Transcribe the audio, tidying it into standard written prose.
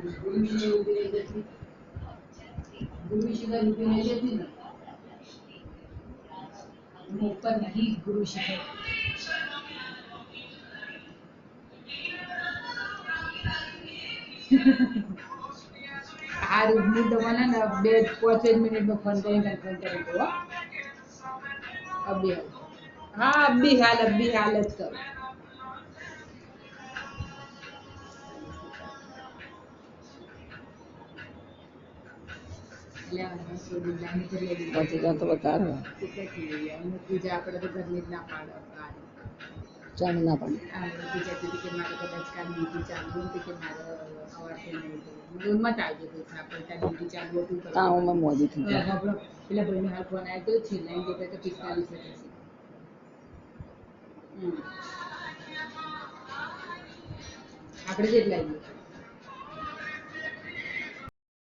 गुरु शिखर रुपये नहीं देती ना ऊपर नहीं गुरु शिखर આ રૂમની દવાના ને 2-5 મિનિટનો ફોન કરીને કન્ફર્મ કરી દો અબી હા અબી હાલ જ કરો तो बता रहा पूजा આપણે તો ઘરની જ ના પાડો ચાલ ના પડે પૂજા કે મારે કદાચ કાલ ડ્યુટી ચાલુ હતી કે મારે સવારથી નહીં મત આવજો પૈસા આપણે ત્યાં ડ્યુટી ચાલુ હતું હા હું મોડી થઈ પેલા ભાઈને હાલ ફોન આવ્યો છે લાઈન જતા તો 45 થશે આપણે કેટલા